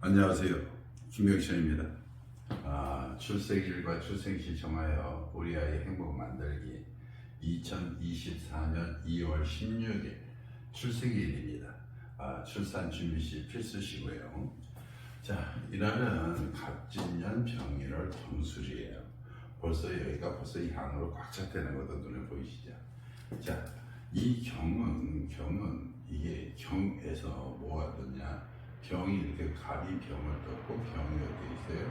안녕하세요. 김명신입니다. 출생일과 출생시 정하여 우리 아이 행복 만들기 2024년 2월 16일 출생일입니다. 출산 준비시 필수시고요. 자, 이날은 갑진년 병일월 경술이에요. 벌써 여기가 향으로 꽉 찼다는 것도 눈에 보이시죠? 자, 이 경은 이게 경에서 뭐가 떴냐? 병이 이렇게 갑이 병을 떴고 병이 어디 있어요?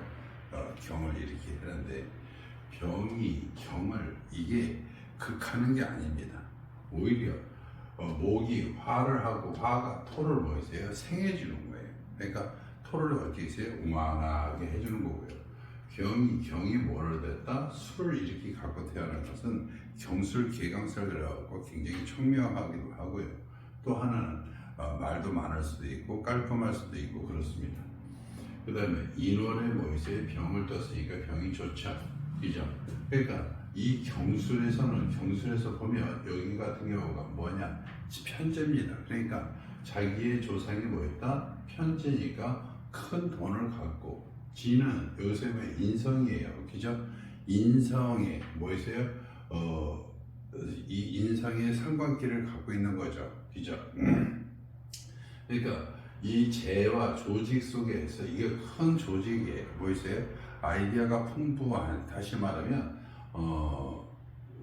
경을 이렇게 하는데 병이 경을 이게 극하는 게 아닙니다. 오히려 목이 화를 하고 화가 토를 뭐 있어요? 생해주는 거예요. 그러니까 토를 어떻게 있어요? 우만하게 해주는 거고요. 경이 뭐를 됐다? 술을 이렇게 갖고 태어난 것은 경술 개강설 그래갖고 굉장히 총명하기도 하고요. 또 하나는 말도 많을 수도 있고 깔끔할 수도 있고 그렇습니다. 그 다음에 인월에 뭐 있어요? 병을 떴으니까 병이 좋죠. 그죠? 그러니까 이 경술에서 보면 여기 같은 경우가 뭐냐? 편제입니다. 그러니까 자기의 조상이 뭐였다? 편제니까 큰 돈을 갖고 지는 여기서 뭐 인성이에요. 그죠? 인성에 뭐 있어요? 이 인성의 상관기를 갖고 있는 거죠. 그죠? 그러니까 이 재와 조직 속에서 이게 큰 조직이에요. 뭐 있어요? 아이디어가 풍부한, 다시 말하면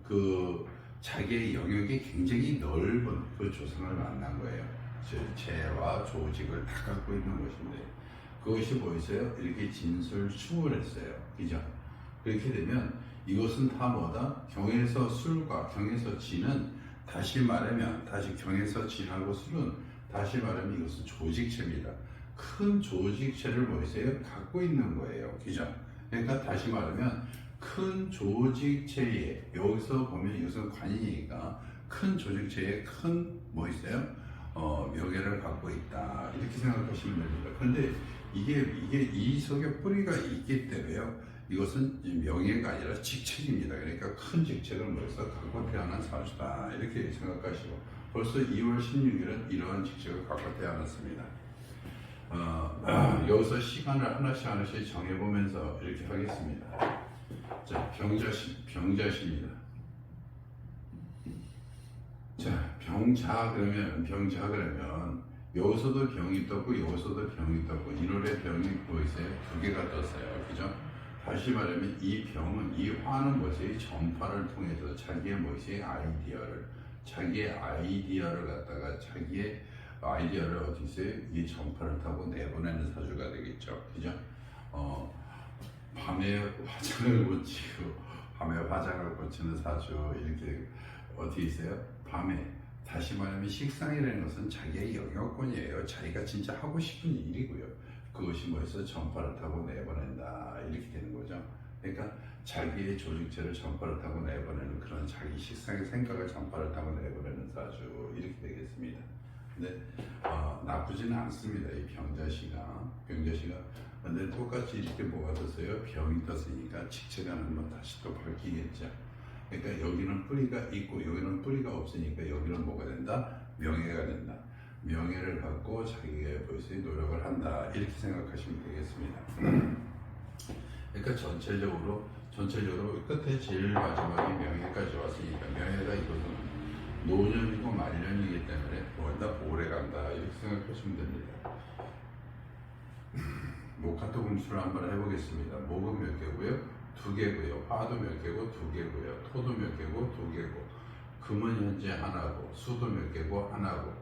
그 자기의 영역이 굉장히 넓은 그 조상을 만난 거예요. 재와 조직을 다 갖고 있는 것인데 그것이 뭐 있어요? 이렇게 진술충을했어요. 그죠? 그렇게 되면 이것은 다 뭐다? 경에서 술과 경에서 진은 다시 말하면 경에서 진하고 술은 다시 말하면 이것은 조직체입니다. 큰 조직체를 뭐 있어요? 갖고 있는 거예요. 그죠? 그러니까 다시 말하면 큰 조직체에 여기서 보면 이것은 관이니까 큰 조직체에 큰 뭐 있어요? 명예를 갖고 있다. 이렇게 생각하시면 됩니다. 그런데 이게 이 속에 뿌리가 있기 때문에요. 이것은 명예가 아니라 직책입니다. 그러니까 큰 직책을 뭐해서 갖고 태어난 사주다. 이렇게 생각하시고 벌써 2월 16일은 이러한 직책을 갖고 태어났습니다. 여기서 시간을 하나씩 정해보면서 이렇게 하겠습니다. 자, 병자시입니다. 자, 병자 그러면 여기서도 병이 떴고 여기서도 병이 떴고 이월에 병이 보이세요? 두 개가 떴어요. 그죠? 다시 말하면 이 병은 이 화는 뭐지? 전파를 통해서 자기의 뭐지? 자기의 아이디어를 갖다가 자기의 아이디어를 어디서 이 전파를 타고 내보내는 사주가 되겠죠. 그죠? 밤에 화장을 고치는 사주 이렇게 어디 있어요? 밤에 다시 말하면 식상이라는 것은 자기의 영역권이에요. 자기가 진짜 하고 싶은 일이고요. 그것이 뭐였어? 전파를 타고 내보낸다 이렇게 되는 거죠. 그러니까 자기의 조직체를 전파를 타고 내보내는 그런 자기 식상의 생각을 전파를 타고 내보내는 사주 이렇게 되겠습니다. 근데 나쁘지는 않습니다. 이 병자시가 근데 똑같이 이렇게 뭐가 떴어요? 병이 떴으니까 직체가 한번 다시 또 바뀌겠죠. 그러니까 여기는 뿌리가 있고 여기는 뿌리가 없으니까 여기는 뭐가 된다? 명예가 된다. 명예를 갖고 자기가 벌써 노력을 한다. 이렇게 생각하시면 되겠습니다. 그러니까 전체적으로 끝에 제일 마지막에 명예까지 왔으니까 명예가 이것은 노년이고 말년이기 때문에 뭐다 오래 간다. 이렇게 생각하시면 됩니다. 목화토 금수를 한번 해보겠습니다. 목은 몇 개고요? 2개고요. 화도 몇 개고 2개고요. 토도 몇 개고 2개고. 금은 현재 하나고 수도 몇 개고 하나고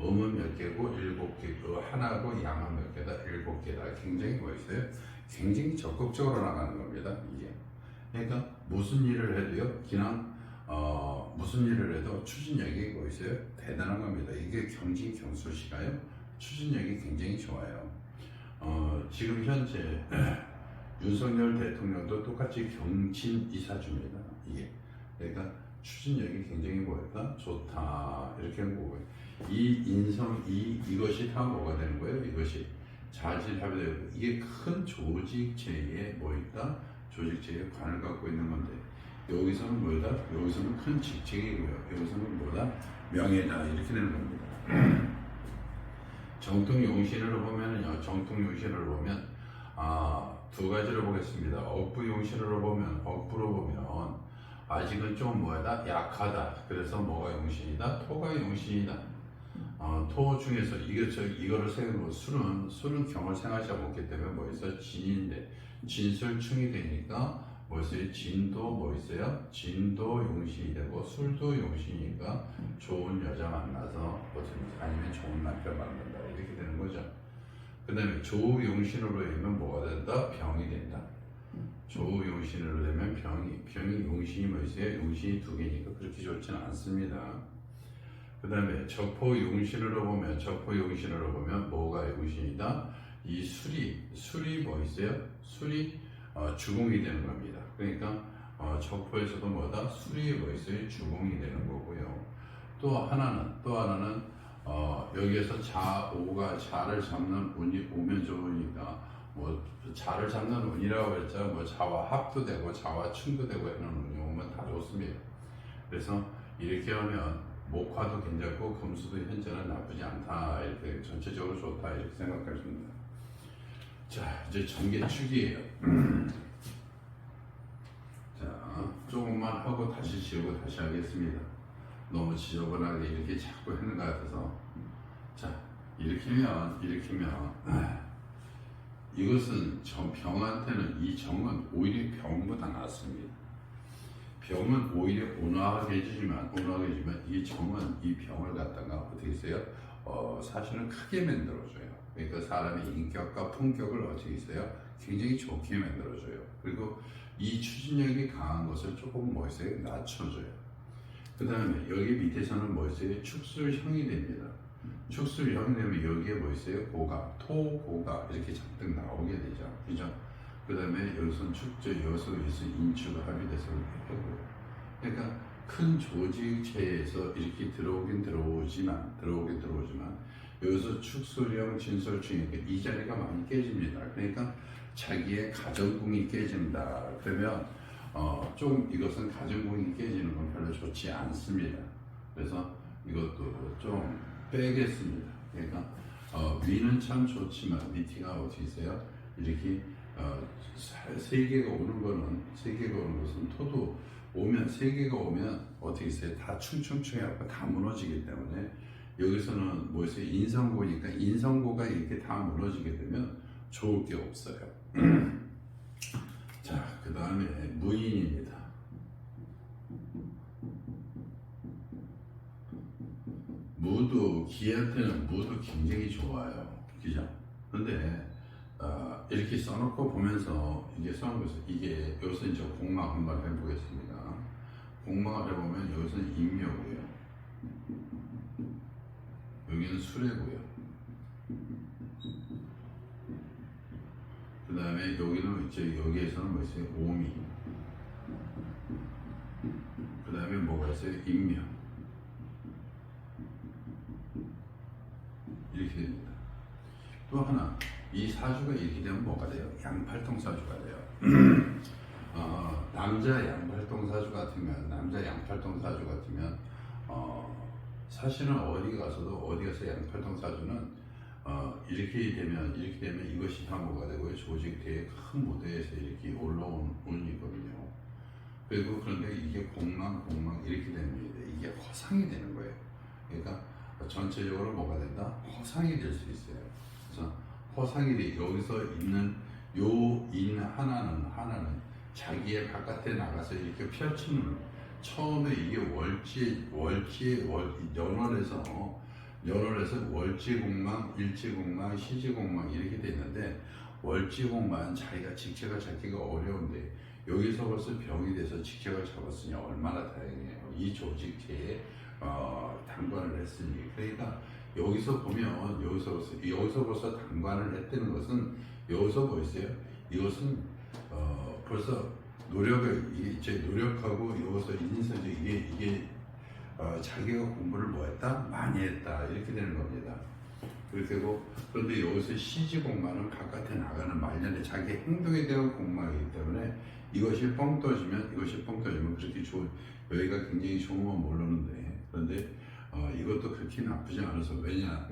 음은 몇 개고 7개 하나고 양은 몇 개다 7개다. 굉장히 뭐 있어요? 굉장히 적극적으로 나가는 겁니다. 이게. 그러니까 무슨 일을 해도요. 그냥 무슨 일을 해도 추진력이 뭐 있어요? 대단한 겁니다. 이게 경술시가요. 추진력이 굉장히 좋아요. 지금 현재 윤석열 대통령도 똑같이 경친 이사주입니다. 이게. 그러니까 추진력이 굉장히 뭐랄까? 좋다. 이렇게 하는 거고요. 이 인성, 이것이 다 뭐가 되는 거예요? 이것이 자질합의되고 이게 큰 조직체에 뭐 있다? 조직체에 관을 갖고 있는 건데 여기서는 뭐다? 여기서는 큰 직책이고요. 여기서는 뭐다? 명예다. 이렇게 되는 겁니다. 정통용신으로 보면요, 정통용신으로 보면 두 가지로 보겠습니다. 억부용신으로 보면, 억부로 보면 아직은 좀 뭐다 약하다. 그래서 뭐가 용신이다? 토가 용신이다. 토 중에서 이거를 생각하고 술은 경을 생각하지 않기 때문에 뭐 있어요? 진인데 진술충이 되니까 뭐 있어요? 진도 뭐 있어요? 진도 용신이 되고 술도 용신이니까 좋은 여자 만나서 아니면 좋은 남편 만난다 이렇게 되는 거죠. 그 다음에 조용신으로 되면 뭐가 된다? 병이 된다. 조용신으로 되면 병이 용신이 뭐 있어요? 용신이 두 개니까 그렇게 좋지는 않습니다. 그 다음에 적포용신으로 보면 뭐가 용신이다? 이 술이 뭐 있어요? 술이 주공이 되는 겁니다. 그러니까 적포에서도 뭐다? 술이 뭐 있어요? 주공이 되는 거고요. 또 하나는 여기에서 자를 잡는 운이 오면 좋으니까 뭐 자를 잡는 운이라고 했죠. 뭐 자와 합도 되고 자와 충도 되고 이런 운이 오면 다 좋습니다. 그래서 이렇게 하면 목화도 괜찮고 금수도 현재는 나쁘지 않다. 이렇게 전체적으로 좋다 이렇게 생각하시면 돼요. 자, 이제 전개축이에요. 자, 조금만 하고 다시 지우고 다시 하겠습니다. 너무 지저분하게 이렇게 자꾸 하는 것 같아서. 자, 일으키면 이것은 병한테는 이 정은 오히려 병보다 낫습니다. 병은 오히려 온화하게 해주지만 이 정은 이 병을 갖다가 어떻게 했어요? 사실은 크게 만들어줘요. 그러니까 사람의 인격과 품격을 어떻게 했어요? 굉장히 좋게 만들어줘요. 그리고 이 추진력이 강한 것을 조금 뭐 있어요? 낮춰줘요. 그 다음에 여기 밑에서는 뭐 있어요? 축술형이 됩니다. 축술형이 되면 여기에 뭐 있어요? 고가, 토고가 이렇게 잔뜩 나오게 되죠. 그죠? 그 다음에 여기서는 축저, 여기서 인추가 합의돼서 이렇게 하고요. 그러니까 큰 조직체에서 이렇게 들어오긴 들어오지만 여기서 축술형, 진설충이니까 이 자리가 많이 깨집니다. 그러니까 자기의 가정궁이 깨진다. 그러면 좀 이것은 가정궁이 깨지는 건 별로 좋지 않습니다. 그래서 이것도 좀 빼겠습니다. 그러니까 위는 참 좋지만 밑이가 어떻게 있어요? 이렇게 세계가 오는 것은 토도 오면 세계가 오면 어떻게 있어요? 다 충충충해갖고 다 무너지기 때문에 여기서는 뭐 있어요? 인성고니까 인성고가 이렇게 다 무너지게 되면 좋을 게 없어요. 자, 그 다음에 무인입니다. 기한테는 무도 굉장히 좋아요. 그죠? 근데 이렇게 써놓고 보면서 이게 여기서 이제 공막 한번 해보겠습니다. 공막을 해보면 여기서는 임묘고요. 여기는 수레고요. 그 다음에 여기는 이제 여기에서는 뭐 있어요? 오미. 그 다음에 뭐가 있어요? 임묘. 이렇게 됩니다. 또 하나, 이 사주가 이렇게 되면 뭐가 돼요? 양팔통 사주가 돼요. 남자 양팔통 사주 같으면 사실은 어디 가서 양팔통 사주는 이렇게 되면 이것이 향후가 되고요. 조직대의 큰 무대에서 이렇게 올라온 운이거든요. 그리고 그런데 이게 공망 이렇게 됩니다. 이게 허상이 되는 거예요. 그러니까 전체적으로 뭐가 된다? 허상이 될 수 있어요. 그래서 허상이 돼 여기서 있는 요 인 하나는 자기의 바깥에 나가서 이렇게 펼치는 처음에 이게 연월에서 월지공망, 일지공망, 시지공망 이렇게 돼 있는데 월지공망은 직책을 잡기가 어려운데 여기서 벌써 병이 돼서 직책을 잡았으니 얼마나 다행이에요. 이 조직체에 당관을 했으니. 그러니까 여기서 벌써 당관을 했다는 것은 여기서 뭐 있어요? 이것은 벌써 노력하고 여기서 인생적 이게 자기가 공부를 뭐 했다? 많이 했다. 이렇게 되는 겁니다. 그렇게 되고, 그런데 여기서 시지공망은 바깥에 나가는 말년에 자기 행동에 대한 공망이기 때문에 이것이 뻥 떠지면 그렇게 여기가 굉장히 좋은 건 모르는데, 그런데 이것도 그렇게 나쁘지 않아서 왜냐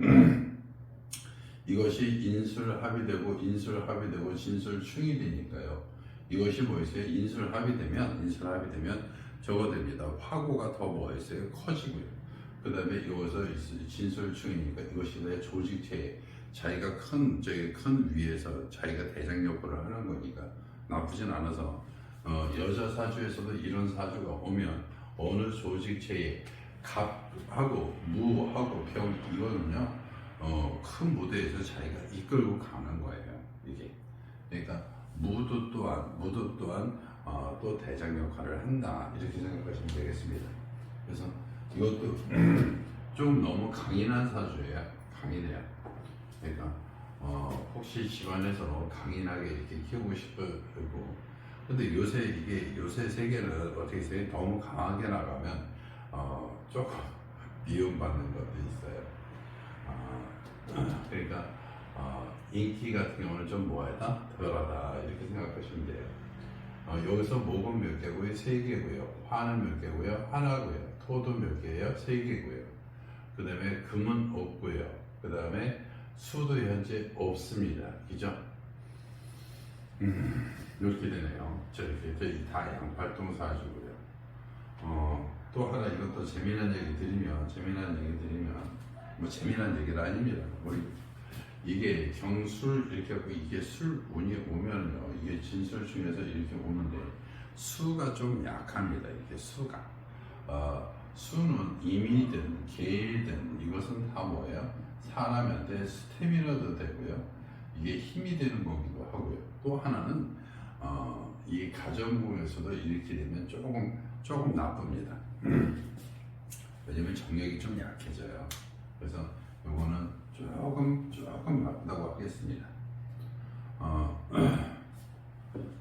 이것이 인술합이 되고 인술합이 되고 진술충이 되니까요. 이것이 뭐였어요? 인술합이 되면 저거 됩니다. 화고가 더 뭐였어요? 커지고요. 그 다음에 이것을 진술충이니까 이것이 내 조직체에 자기가 큰 위에서 자기가 대장 역할을 하는 거니까 나쁘진 않아서 여자 사주에서도 이런 사주가 오면 어느 조직체에 갑하고 무하고 병 이거는요 큰 무대에서 자기가 이끌고 가는 거예요 이게. 그러니까 무도 또한 또 대장 역할을 한다 이렇게 생각하시면 되겠습니다. 그래서 이것도 좀 너무 강인한 사주예요. 강인해요. 그러니까 혹시 집안에서 강인하게 이렇게 키우고 싶고 근데 요새 세계는 어떻게 해서 너무 강하게 나가면 조금 미움받는 것도 있어요. 그러니까 인기 같은 경우는 좀 뭐하다? 덜하다 이렇게 생각하시면 돼요. 여기서 목은 몇 개고요? 3개고요. 화는 몇 개고요? 하나고요. 토도 몇 개예요? 3개고요. 그 다음에 금은 없고요. 그 다음에 수도 현재 없습니다. 그죠? 이렇게 되네요. 저희 다 양팔동 사주고요. 또 하나 이것도 재미난 얘기 드리면 뭐 재미난 얘기는 아닙니다. 이게 경술 이렇게 하고 이게 술운이 오면요 이게 진술 중에서 이렇게 오는데 수가 좀 약합니다. 이게 수가 수는 임이든 계든 이것은 다 뭐예요? 사람한테 스태미너도 되고요. 이게 힘이 되는 거기도 하고요. 또 하나는 이 가정부에서도 이렇게 되면 조금 나쁩니다. 왜냐면 정력이 좀 약해져요. 그래서 요거는 조금 나쁘다고 하겠습니다.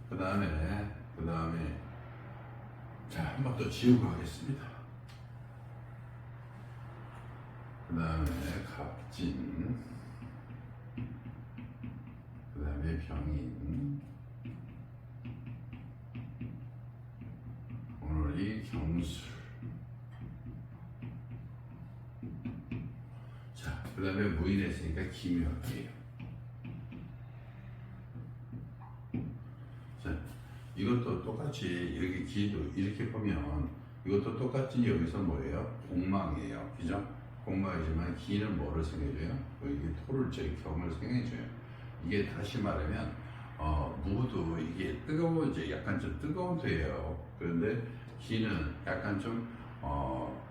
그 다음에 자, 한 번 더 지우고 하겠습니다. 그 다음에 갑진, 그 다음에 병인, 오늘이 경술. 자, 그 다음에 무인했으니까 기묘할게요. 자, 이것도 똑같이 여기 기도 이렇게 보면 이것도 똑같이 여기서 뭐예요? 공망이에요. 그죠? 공망이지만 기는 뭐를 생겨줘요? 이게 토를 경을 생겨줘요. 이게 다시 말하면 무도 이게 이제 약간 좀 뜨거워져요. 그런데 기는 약간 좀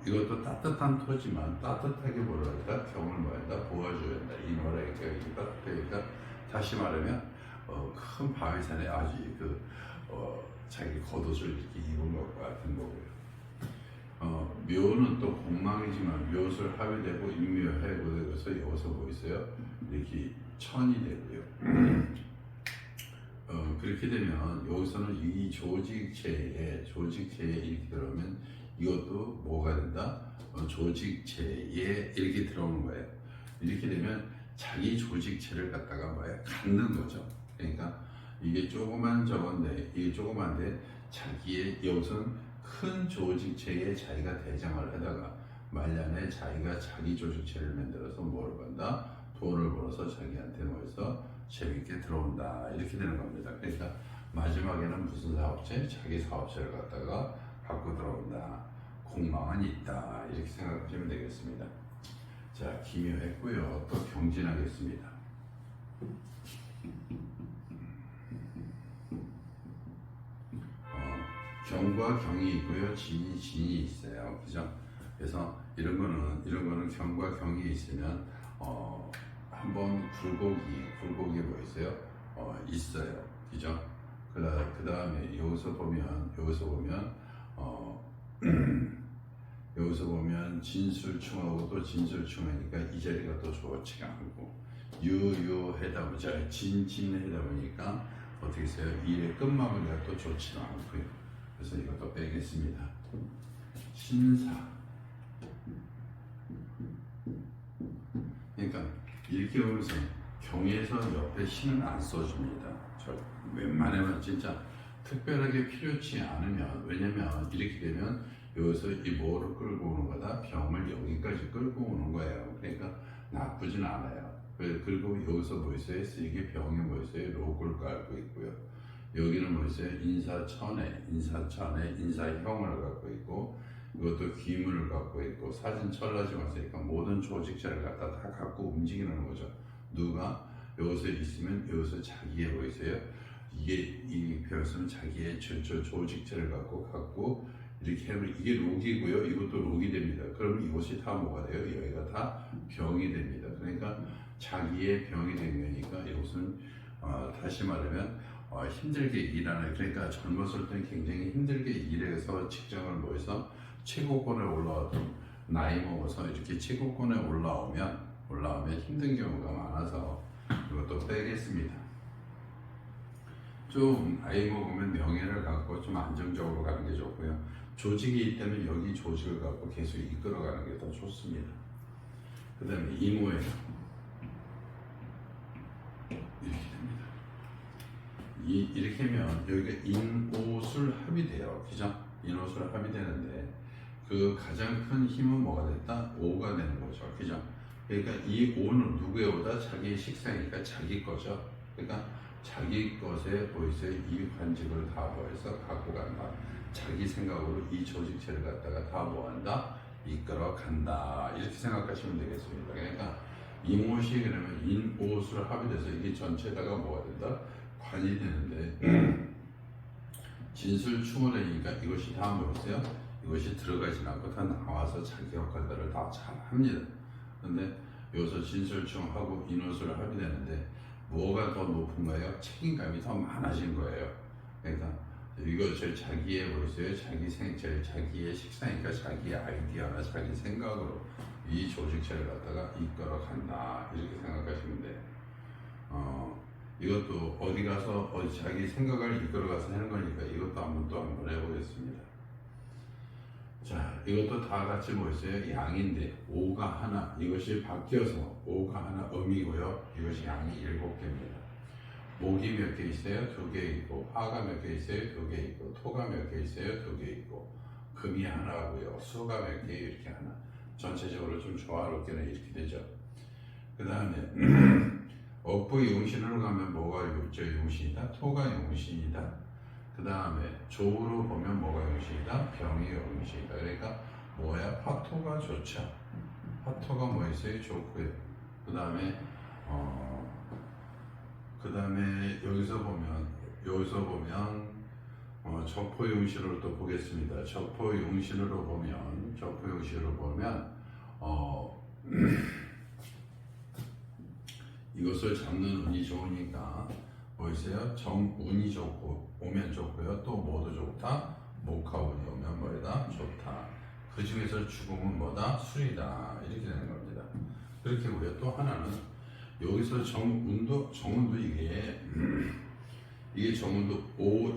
이것도 따뜻한 토지만 따뜻하게 뭐랄까 경을 뭐랄까 도와줘야 한다. 이 뭐랄까 이게 따뜻하니까 다시 말하면 큰 바위산에 아주 자기 겉옷을 이렇게 입은 것 같은 거고요. 묘는 또 공망이지만 묘술 합의되고 인묘해고돼서 여기서 뭐 있어요? 이렇게 천이 되고요. 그렇게 되면 여기서는 이 조직체에 이렇게 들어오면 이것도 뭐가 된다? 조직체에 이렇게 들어오는 거예요. 이렇게 되면 자기 조직체를 갖다가 갖는 거죠. 그러니까 이게 조그만 저건데 이게 조그만데 자기의 여기서는 큰 조직체에 자기가 대장을 하다가 말년에 자기가 자기 조직체를 만들어서 뭐를 번다? 돈을 벌어서 자기한테 뭐해서 재밌게 들어온다 이렇게 되는 겁니다. 그러니까 마지막에는 무슨 사업체? 자기 사업체를 갖다가 갖고 들어온다. 공망은 있다 이렇게 생각하시면 되겠습니다. 자, 기묘했고요. 또 경진하겠습니다. 경과 경이 있고요, 진이 있어요, 그죠? 그래서 이런 거는 경과 경이 있으면 한번 굴곡이 뭐 있어요? 있어요, 그죠? 그 다음에 여기서 보면 진술충하고 또 진술충하니까 이 자리가 또 좋지가 않고 유유하다 보니까 진진하다 보니까 어떻게 해서요? 일의 끝마무리가 또 좋지가 않고요. 그래서 이것도 빼겠습니다. 신사. 그러니까 이렇게 보면서 경에서 옆에 신은 안 써줍니다. 저 웬만하면 진짜 특별하게 필요치 않으면, 왜냐면 이렇게 되면 여기서 이 뭐를 끌고 오는 거다? 병을 여기까지 끌고 오는 거예요. 그러니까 나쁘진 않아요. 그리고 여기서 뭐 있어요? 이게 병이 뭐 있어요? 로고를 깔고 있고요. 여기는 뭐 있어요? 인사천에 인사형을 갖고 있고, 이것도 귀문을 갖고 있고, 사진 철라지 마세요. 모든 조직체를 갖다 다 갖고 움직이는 거죠. 누가 여기서 있으면 여기서 자기의 뭐 있어요? 이게 이 배웠으면 자기의 조직체를 갖고 이렇게 하면 이게 록이고요. 이것도 록이 됩니다. 그러면 이것이 다 뭐가 돼요? 여기가 다 병이 됩니다. 그러니까 자기의 병이 된 거니까 이것은 다시 말하면 힘들게 일하는, 그러니까 젊었을 때는 굉장히 힘들게 일해서 직장을 모여서 최고권에 올라왔던, 나이 먹어서 이렇게 최고권에 올라오면 힘든 경우가 많아서 이것도 빼겠습니다. 좀 나이 먹으면 명예를 갖고 좀 안정적으로 가는 게 좋고요. 조직이 있다면 여기 조직을 갖고 계속 이끌어가는 게 더 좋습니다. 그 다음에 이모예요. 이렇게 됩니다. 이렇게 하면 여기가 인오술 합이 돼요. 그죠? 인오술 합이 되는데 그 가장 큰 힘은 뭐가 됐다? 오가 되는 거죠. 그죠? 그러니까 이 오는 누구의 오다? 자기의 식상이니까 자기 거죠. 그러니까 자기 것에 보이세요? 이 관직을 다 뭐해서 갖고 간다. 자기 생각으로 이 조직체를 갖다가 다 뭐한다? 이끌어 간다. 이렇게 생각하시면 되겠습니다. 그러니까 이모시 그러면 인오술 합이 돼서 이게 전체다가 뭐가 된다? 관이 되는데 진술충원이니까 이것이 다 뭐였어요? 이것이 들어가지 않고 다 나와서 자기 역할들을 다 잘 합니다. 근데 여기서 진술충하고 인오술 합이 되는데 뭐가 더 높은가요? 책임감이 더 많아진 거예요. 그러니까 이거 자기의 뭐였어요? 자기의 식사니까 자기의 아이디어나 자기 생각으로 이 조직체를 갖다가 이끌어 간다. 이렇게 생각하시면 돼요. 이것도 어디 가서 자기 생각을 이끌어 가서 하는 거니까 이것도 한번 해보겠습니다. 자, 이것도 다 같이 뭐 있어요? 양인데 오가 하나, 이것이 바뀌어서 오가 하나 음이고요. 이것이 양이 7개입니다. 목이 몇 개 있어요? 2개 있고, 화가 몇 개 있어요? 2개 있고, 토가 몇 개 있어요? 2개 있고, 금이 하나고요. 수가 몇 개 이렇게 하나. 전체적으로 좀 조화롭게는 이렇게 되죠. 그 다음에 억부 용신으로 가면 뭐가 용신이다? 토가 용신이다. 그 다음에 조로 보면 뭐가 용신이다? 병이 용신이다. 그러니까 뭐야? 화토가 좋죠. 화토가 뭐 있어요? 좋고요. 그 다음에 여기서 보면 적포 용신으로 또 보겠습니다. 적포 용신으로 보면 이것을 잡는 운이 좋으니까 뭐 있어요? 정운이 좋고 오면 좋고요. 또 뭐도 좋다? 목화운이 오면 뭐다? 좋다. 그 중에서 죽음은 뭐다? 술이다. 이렇게 되는 겁니다. 그렇게 보고요. 또 하나는 여기서 정운도 이게 정운도 오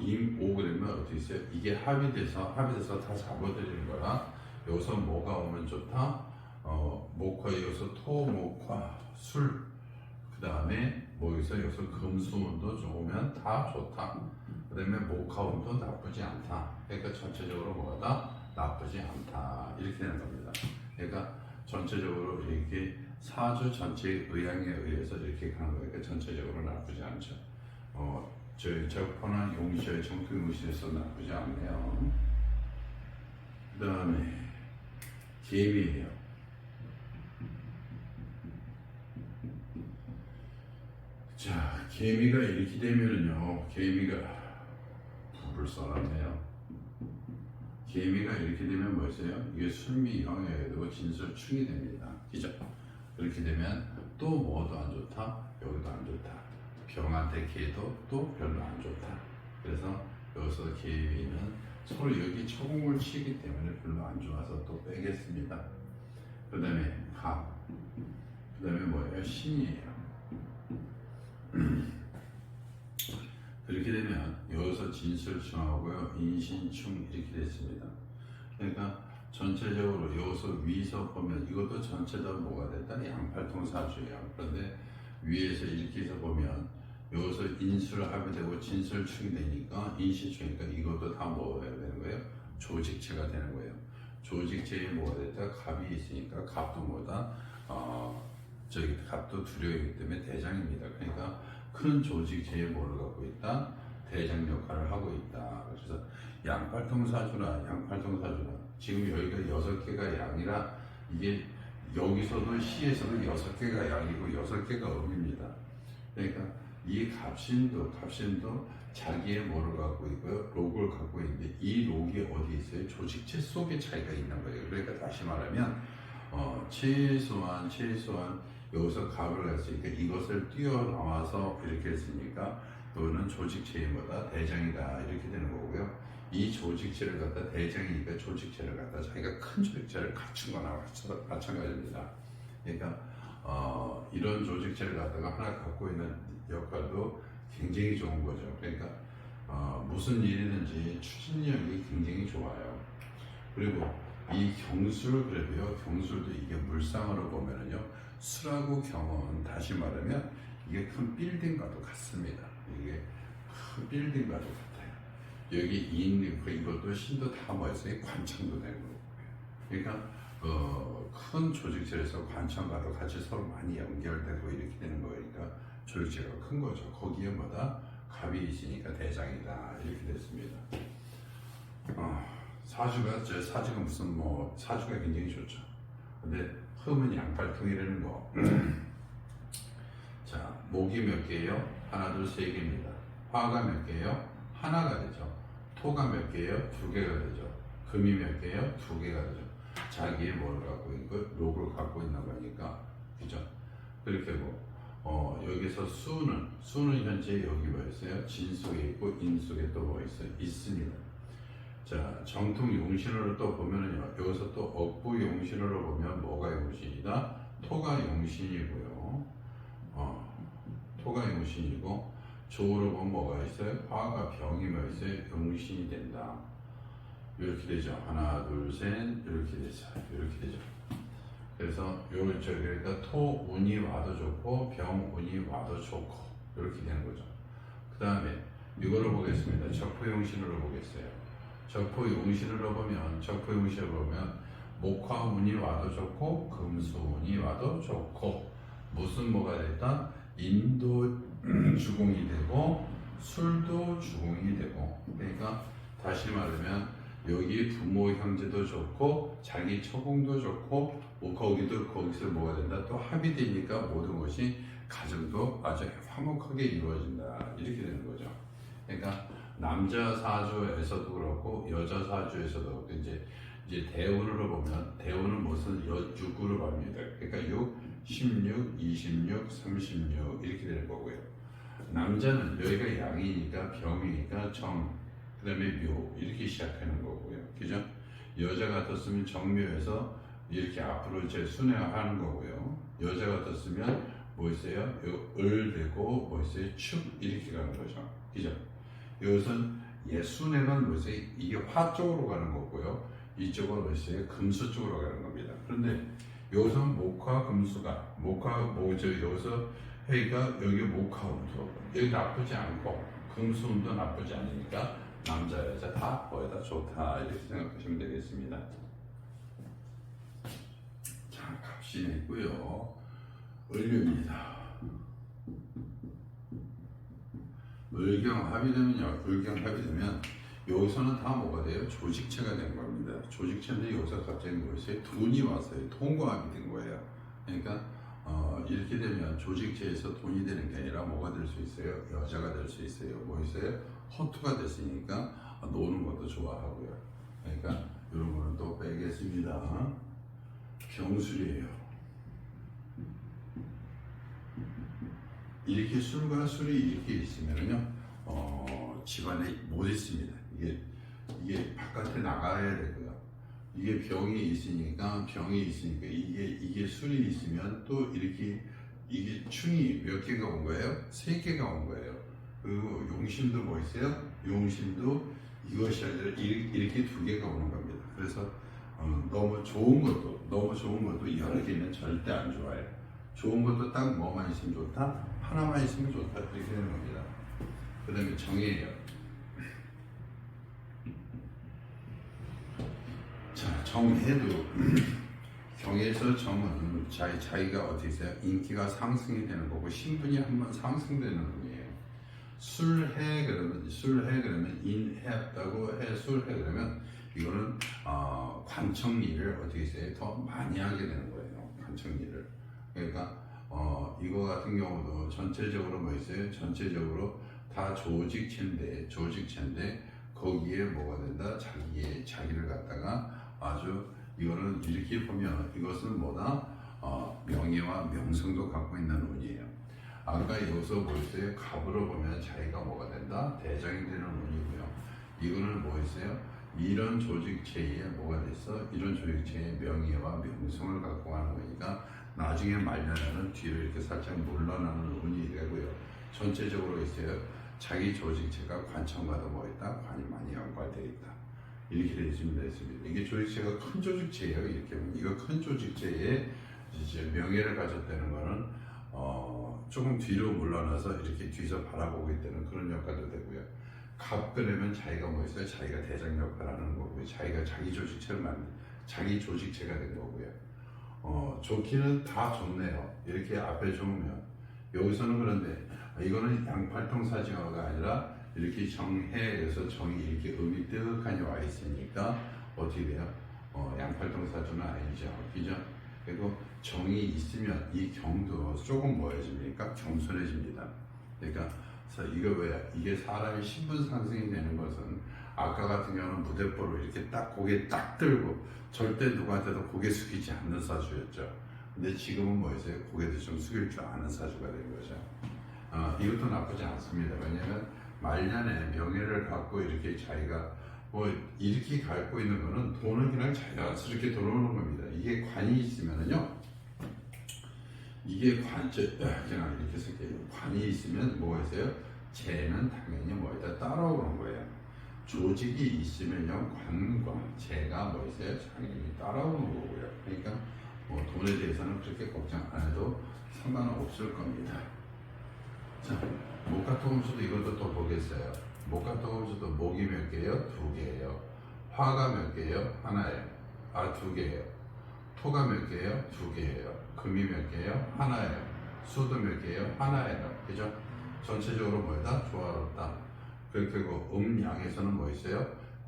그러면 어떻게 있어요? 이게 합이 돼서 다 잡아들이는 거라 여기서 뭐가 오면 좋다? 목화 여기서 토, 목화, 술. 그 다음에 여기서 금수운도 좋으면 다 좋다. 그 다음에 목화운도 나쁘지 않다. 그러니까 전체적으로 뭐가 나쁘지 않다. 이렇게 되는 겁니다. 그러니까 전체적으로 이렇게 사주 전체의 의향에 의해서 이렇게 가는 거니까 그러니까 전체적으로 나쁘지 않죠. 적포나 용시의 정토 용시에서 나쁘지 않네요. 그 다음에 개미예요. 자, 개미가 이렇게 되면은요, 개미가 불을 써놨네요. 개미가 이렇게 되면 뭐였어요? 이게 술미형이어야 되고 진술충이 됩니다. 그죠? 그렇게 되면 또 뭐도 안 좋다? 여기도 안 좋다. 병한테 개도 또 별로 안 좋다. 그래서 여기서 개미는 서로 여기 처공을 치기 때문에 별로 안 좋아서 또 빼겠습니다. 그 다음에 갑. 그 다음에 뭐예요? 신이에요. 그렇게 되면 여기서 진술충하고요 인신충 이렇게 됐습니다. 그러니까 전체적으로 여기서 위에서 보면 이것도 전체 다 뭐가 됐다? 양팔통사주예요. 그런데 위에서 이렇게 해서 보면 여기서 인술 합이 되고 진술충이 되니까 인신충이니까 이것도 다 뭐가 되는 거예요? 조직체가 되는 거예요. 조직체에 뭐가 됐다? 갑이 있으니까 갑도 뭐다? 저기 갑도 두려이기 때문에 대장입니다. 그러니까 큰 조직체의 뭐를 갖고 있다? 대장 역할을 하고 있다. 그래서 양팔통사주라, 양팔통사주라. 지금 여기가 6개가 양이라 이게 여기서도 시에서도 6개가 양이고 6개가 음입니다. 그러니까 이 갑신도 자기의 뭐를 갖고 있고요, 록을 갖고 있는데 이 록이 어디 있어요? 조직체 속에 차이가 있는 거예요. 그러니까 다시 말하면 최소한 여기서 갑을 했으니까 이것을 뛰어나와서 이렇게 했으니까 너는 조직체의 뭐다? 대장이다 이렇게 되는 거고요. 이 조직체를 갖다 대장이니까 조직체를 갖다 자기가 큰 조직체를 갖춘 거나 마찬가지입니다. 그러니까 이런 조직체를 갖다가 하나 갖고 있는 역할도 굉장히 좋은 거죠. 그러니까 무슨 일이든지 추진력이 굉장히 좋아요. 그리고 이 경술 그래도요, 경술도 이게 물상으로 보면은요, 술하고 경은 다시 말하면 이게 큰 빌딩과도 같습니다. 이게 큰 빌딩과도 같아요. 여기 이것도 신도 다 뭐였어요? 관청도 되는 거고요. 그러니까 큰 조직체에서 관청과도 같이 서로 많이 연결되고 이렇게 되는 거니까 조직체가 큰 거죠. 거기에 뭐다? 갑이 있으니까 대장이다 이렇게 됐습니다. 사주가 무슨 사주가 굉장히 좋죠. 근데 흠은 양팔통이라는 거. 자, 목이 몇 개예요? 하나, 둘, 세 개입니다. 화가 몇 개예요? 하나가 되죠. 토가 몇 개예요? 2개가 되죠. 금이 몇 개예요? 2개가 되죠. 자기의 뭘 갖고 있고 록을 갖고 있는 거니까, 그죠? 그렇게 여기서 수는 현재 여기 뭐 있어요? 진 속에 있고 인 속에 또 뭐 있어요? 있습니다. 자, 정통 용신으로 또 보면은요, 여기서 또 억부 용신으로 보면 뭐가 용신이다? 토가 용신이고요. 토가 용신이고, 조로 보면 뭐가 있어요? 화가 병이 뭐 있어요? 용신이 된다. 이렇게 되죠. 하나, 둘, 셋, 이렇게 되죠. 이렇게 되죠. 그래서 그러니까 토 운이 와도 좋고, 병 운이 와도 좋고, 이렇게 되는 거죠. 그 다음에 이거를 보겠습니다. 적포 용신으로 보겠어요. 적포 용신으로 보면 목화 운이 와도 좋고 금수 운이 와도 좋고 무슨 뭐가 됐다? 인도 주공이 되고 술도 주공이 되고, 그러니까 다시 말하면 여기 부모 형제도 좋고 자기 처공도 좋고 거기서 뭐가 된다? 또 합이 되니까 모든 것이 가정도 아주 화목하게 이루어진다 이렇게 되는 거죠. 그러니까 남자 사주에서도 그렇고 여자 사주에서도 그렇고 이제 대운으로 보면 대운은 무슨 6으로 갑니다. 그러니까 6, 16, 26, 36 이렇게 되는 거고요. 남자는 여기가 양이니까 병이니까 정, 그 다음에 묘 이렇게 시작하는 거고요. 그죠? 여자 같았으면 정묘에서 이렇게 앞으로 이제 순회하는 거고요. 여자 같았으면 뭐 있어요? 을 되고 뭐 있어요? 축 이렇게 가는 거죠. 그죠? 이것은 순회는 뭐 있어요? 이게 화 쪽으로 가는 거고요. 이쪽은 뭐 있어요? 금수 쪽으로 가는 겁니다. 그런데 여기서 목화 금수가 여기서 해가 여기 목화운도 여기 나쁘지 않고 금수운도 나쁘지 않으니까 남자 여자 다 거의 다 좋다 이렇게 생각하시면 되겠습니다. 자, 갑신이 있고요. 을묘입니다. 을경합이 되면 여기서는 다 뭐가 돼요? 조직체가 된 겁니다. 조직체인데 여기서 갑자기 뭐였어요? 돈이 왔어요. 통과합이 된 거예요. 그러니까 이렇게 되면 조직체에서 돈이 되는 게 아니라 뭐가 될 수 있어요? 여자가 될 수 있어요. 뭐 있어요? 허투가 됐으니까 노는 것도 좋아하고요. 그러니까 이런 거는 또 빼겠습니다. 병술이에요. 이렇게 술과 술이 이렇게 있으면요, 집안에 못 있습니다. 이게 바깥에 나가야 되고요. 이게 병이 있으니까 이게 술이 있으면 또 이렇게 이게 충이 몇 개가 온 거예요? 3개가 온 거예요. 그리고 용신도 뭐 있어요? 용신도 이것이 아니라 이렇게 2개가 오는 겁니다. 그래서 너무 좋은 것도 여러 개는 절대 안 좋아요. 좋은 것도 딱 뭐만 있으면 좋다? 하나만 있으면 좋다. 이렇게 되는 겁니다. 그 다음에 정이에요. 자, 정해도 경에서 정은 자기가 어떻게 있어요? 인기가 상승이 되는 거고 신분이 한번 상승되는 운이에요. 술해 그러면 인해였다고 해 술해 그러면 이거는 관청일을 어떻게 있어요? 더 많이 하게 되는 거예요. 관청일을. 그러니까 이거 같은 경우도 전체적으로 뭐 있어요? 전체적으로 다 조직체인데 거기에 뭐가 된다? 자기를 갖다가 아주 이거는 이렇게 보면 이것은 뭐다? 명예와 명성도 갖고 있는 운이에요. 아까 여기서 뭐 있어요? 갑으로 보면 자기가 뭐가 된다? 대장이 되는 운이고요. 이거는 뭐 있어요? 이런 조직체에 뭐가 됐어? 이런 조직체의 명예와 명성을 갖고 가는 거니까 나중에 말년에는 뒤로 이렇게 살짝 물러나는 운이 되고요. 전체적으로 있어요. 자기 조직체가 관청과도 뭐 있다? 관이 많이 연관되어 있다. 이렇게 되어 있습니다. 이게 조직체가 큰 조직체예요. 이렇게 보면 이거 큰 조직체에 이제 명예를 가졌다는 거는 조금 뒤로 물러나서 이렇게 뒤에서 바라보고 있다는 그런 역할도 되고요. 갑 그러면 자기가 뭐 있어요? 자기가 대장 역할을 하는 거고요. 자기가 자기 조직체를 만든 자기 조직체가 된 거고요. 좋기는 다 좋네요. 이렇게 앞에 좋으면 여기서는 그런데 이거는 양팔통사정어가 아니라 이렇게 정해에서 정이 이렇게 음이 뜨악하니 와 있으니까 어떻게 돼요? 양팔통사주는 아니죠. 그죠? 그리고 정이 있으면 이 경도 조금 뭐해집니까? 겸손해집니다. 그러니까 이거 왜 이게 사람이 신분 상승이 되는 것은 아까 같은 경우는 무대뽀로 이렇게 딱 고개 딱 들고 절대 누구한테도 고개 숙이지 않는 사주였죠. 근데 지금은 뭐였어요? 고개도 좀 숙일 줄 아는 사주가 된 거죠. 이것도 나쁘지 않습니다. 왜냐하면 말년에 명예를 갖고 이렇게 자기가 뭐 이렇게 갖고 있는 거는 돈은 그냥 자연스럽게 들어오는 겁니다. 이게 관이 있으면은요, 이게 그냥 이렇게 쓸게요. 관이 있으면 뭐가 있어요? 재는 당연히 뭐에다 따라오는 거예요. 조직이 있으면요, 관과 재가 뭐 있어요? 당연히 따라오는 거고요. 그러니까 뭐 돈에 대해서는 그렇게 걱정 안 해도 상관은 없을 겁니다. 자, 목화토금수도 이것도 또 보겠어요. 목화토금수도 목이 몇 개예요? 2개예요. 화가 몇 개예요? 하나예요. 2개예요. 토가 몇 개예요? 2개예요. 금이 몇 개예요? 하나예요. 수도 몇 개예요? 하나예요. 그죠? 전체적으로 뭐다? 조화롭다. 그렇게 양에서는 뭐 있어요?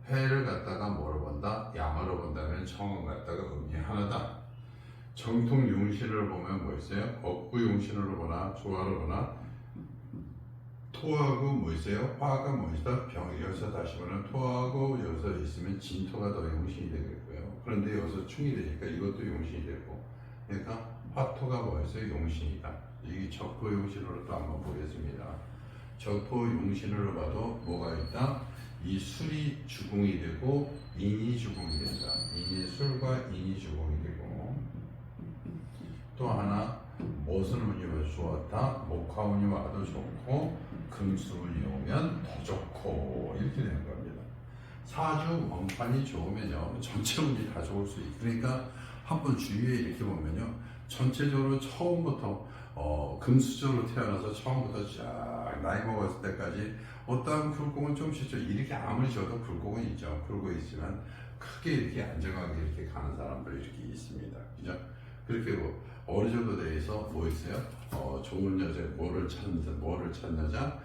해를 갖다가 뭐로 본다? 양으로 본다면 정을 갖다가 음이 하나다. 정통 용신을 보면 뭐 있어요? 억구 용신으로 보나 조화로 보나 토하고 뭐 있어요? 화가 뭐 있다? 여기서 다시 보면 토하고 여기서 있으면 진토가 더 용신이 되겠고요. 그런데 여기서 충이 되니까 이것도 용신이 되고, 그러니까 화토가 뭐 있어요? 용신이다. 이게 적포 용신으로 또 한번 보겠습니다. 적포 용신으로 봐도 뭐가 있다? 이 술이 주공이 되고 인이 주공이 된다. 인이 술과 인이 주공이 되고, 또 하나 무슨 운이 좋았다? 목화운이 와도 좋고 금수운이 오면 더 좋고 이렇게 되는 겁니다. 사주 원판이 좋으면요 전체 운이 다 좋을 수 있고, 그러니까 한번 주위에 이렇게 보면요 전체적으로 처음부터 금수저로 태어나서 처음부터 쫙 나이 먹었을 때까지 어떠한 굴곡은 좀씩 이렇게 아무리 져도 굴곡은 있죠. 굴곡 있지만 크게 이렇게 안정하게 이렇게 가는 사람들이 이렇게 있습니다. 그죠? 그렇게 어느 정도 대해서 뭐 있어요? 좋은 여자, 뭐를 찾는 여자,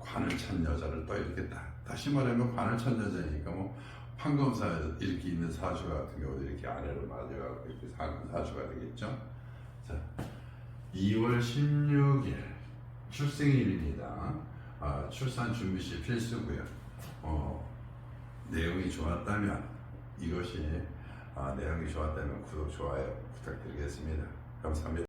관을 찾는 여자를 또 이렇게 다시 말하면 관을 찾는 여자니까 뭐 판검사 이렇게 있는 사주 같은 경우도 이렇게 아래로 맞아가고 이렇게 사는 사주가 되겠죠. 자, 2월 16일 출생일입니다. 출산 준비 시 필수고요. 내용이 좋았다면 이것이 내용이 좋았다면 구독, 좋아요 부탁드리겠습니다. 감사합니다.